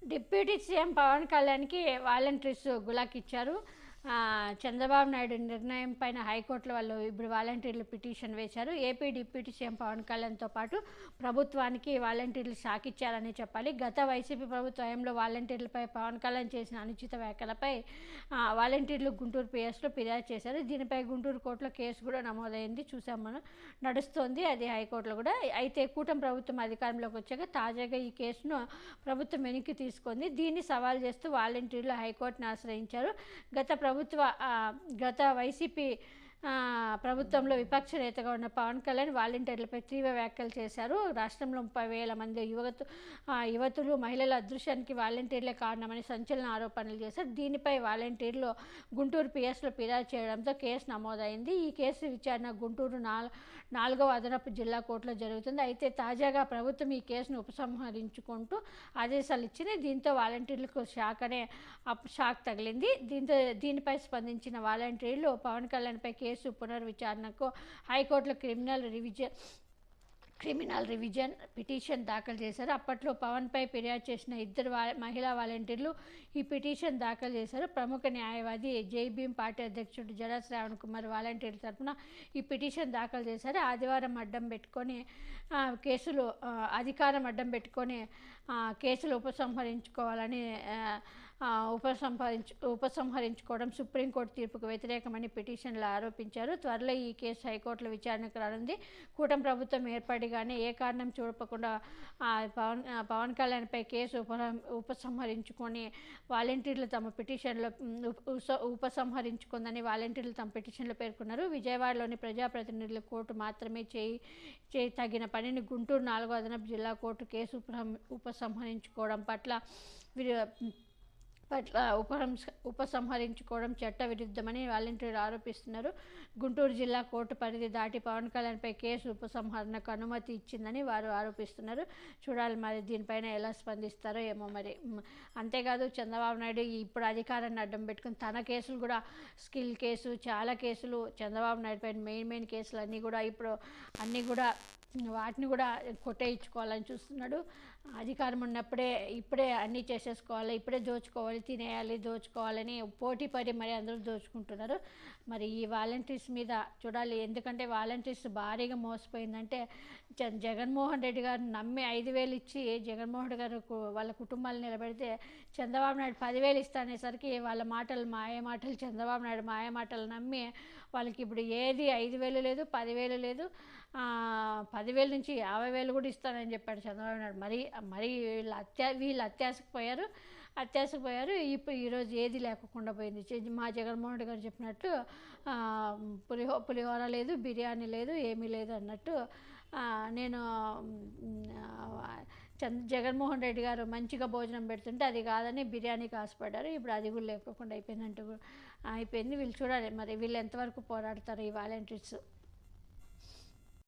Deputy CM Pawan కళ్యాణ్కి volunteers గులాకిచ్చారు. Chandrababu Naidu నిర్ణయం పైన హైకోర్టులో వాళ్ళు ఇప్పుడు వాలంటీర్లు పిటిషన్ వేశారు. ఏపీ డిప్యూటీ సీఎం పవన్ కళ్యాణ్తో పాటు ప్రభుత్వానికి వాలంటీర్లు షాక్ ఇచ్చారని చెప్పాలి. గత వైసీపీ ప్రభుత్వ హయాంలో వాలంటీర్లపై పవన్ కళ్యాణ్ చేసిన అనుచిత వ్యాఖ్యలపై వాలంటీర్లు గుంటూరు పిఎస్లో ఫిర్యాదు చేశారు. దీనిపై గుంటూరు కోర్టులో కేసు కూడా నమోదైంది. చూసాం మనం, నడుస్తోంది అది హైకోర్టులో కూడా. అయితే కూటమి ప్రభుత్వం అధికారంలోకి వచ్చాక తాజాగా ఈ కేసును ప్రభుత్వం వెనక్కి తీసుకుంది. దీన్ని సవాల్ చేస్తూ వాలంటీర్లు హైకోర్టును ఆశ్రయించారు. గత వైసీపీ ప్రభుత్వంలో విపక్ష నేతగా ఉన్న పవన్ కళ్యాణ్ వాలంటీర్లపై తీవ్ర వ్యాఖ్యలు చేశారు. రాష్ట్రంలో 30,000 మంది యువతులు మహిళల అదృశ్యానికి వాలంటీర్లే కారణమని సంచలన ఆరోపణలు చేశారు. దీనిపై వాలంటీర్లు గుంటూరు పిఎస్లో ఫిర్యాదు చేయడంతో కేసు నమోదైంది. ఈ కేసు విచారణ గుంటూరు 4వ అదనపు జిల్లా కోర్టులో జరుగుతుంది. అయితే తాజాగా ప్రభుత్వం ఈ కేసును ఉపసంహరించుకుంటూ ఆదేశాలు ఇచ్చింది. దీంతో వాలంటీర్లకు షాక్ తగిలింది. దీనిపై స్పందించిన వాలంటీర్లు పవన్ కళ్యాణ్పై కేసు పునర్విచారణకు హైకోర్టులో క్రిమినల్ రివిజన్ పిటిషన్ దాఖలు చేశారు. అప్పట్లో పవన్పై ఫిర్యాదు చేసిన ఇద్దరు మహిళా వాలంటీర్లు ఈ పిటిషన్ దాఖలు చేశారు. ప్రముఖ న్యాయవాది జై భీమ్ పార్టీ అధ్యక్షుడు జడ శ్రావణ్ కుమార్ వాలంటీర్ల తరఫున ఈ పిటిషన్ దాఖలు చేశారు. అధికారం అడ్డం పెట్టుకొని కేసులు ఉపసంహరించుకోవడం సుప్రీంకోర్టు తీర్పుకు వ్యతిరేకమని పిటిషన్లో ఆరోపించారు. త్వరలో ఈ కేసు హైకోర్టులో విచారణకు రానుంది. కూటమి ప్రభుత్వం ఏర్పడిగానే ఏ కారణం చూపకుండా పవన్ కళ్యాణ్పై కేసు ఉపసంహరించుకొని వాలంటీర్లు తమ పిటిషన్లో ఉపసంహరించుకుందని వాలంటీర్లు తమ పిటిషన్లో పేర్కొన్నారు. విజయవాడలోని ప్రజాప్రతినిధుల కోర్టు మాత్రమే తగిన పనిని గుంటూరు 4వ అదనపు జిల్లా కోర్టు కేసు ఉపసంహరించుకోవడం ఉపసంహరించుకోవడం చట్ట విరుద్ధమని వాలంటీర్లు ఆరోపిస్తున్నారు. గుంటూరు జిల్లా కోర్టు పరిధి దాటి పవన్ కళ్యాణ్పై కేసు ఉపసంహరణకు అనుమతి ఇచ్చిందని వారు ఆరోపిస్తున్నారు. చూడాలి మరి దీనిపైన ఎలా స్పందిస్తారో ఏమో మరి. అంతేకాదు చంద్రబాబు నాయుడు ఇప్పుడు అధికారాన్ని అడ్డం పెట్టుకుని తన కేసులు కూడా స్కిల్ కేసు, చాలా కేసులు చంద్రబాబు నాయుడు పైన మెయిన్ కేసులు అన్నీ కూడా వాటిని కూడా కొట్టేయించుకోవాలని చూస్తున్నాడు. అధికారం ఉన్నప్పుడే ఇప్పుడే అన్నీ చేసేసుకోవాలి, ఇప్పుడే దోచుకోవాలని పోటీ పడి మరి అందరూ దోచుకుంటున్నారు. మరి ఈ వాలంటీర్స్ మీద చూడాలి. ఎందుకంటే వాలంటీర్స్ భారీగా మోసపోయిందంటే జగన్మోహన్ రెడ్డి గారు నమ్మి 5,000 ఇచ్చి జగన్మోహన్ రెడ్డి గారు వాళ్ళ కుటుంబాలు నిలబెడితే చంద్రబాబు నాయుడు 10,000 ఇస్తానేసరికి వాళ్ళ చంద్రబాబు నాయుడు మాయమాటలు నమ్మి వాళ్ళకి ఇప్పుడు ఏది 5,000 లేదు, 10,000 లేదు, 10,000 నుంచి 50,000 కూడా ఇస్తానని చెప్పాడు చంద్రబాబు నాయుడు. మరి వీళ్ళు అత్యాశకు పోయారు. ఇప్పుడు ఈరోజు ఏది లేకుండా పోయింది. మా జగన్మోహన్ రెడ్డి గారు చెప్పినట్టు పులిహోర లేదు, బిర్యానీ లేదు, ఏమీ లేదు అన్నట్టు జగన్మోహన్ రెడ్డి గారు మంచిగా భోజనం పెడుతుంటే అది కాదని బిర్యానీకి ఆశపడ్డారు. ఇప్పుడు అది కూడా లేకుండా అయిపోయింది. వీళ్ళు చూడాలి మరి వీళ్ళు ఎంతవరకు పోరాడతారు ఈ వాలంటీర్స్.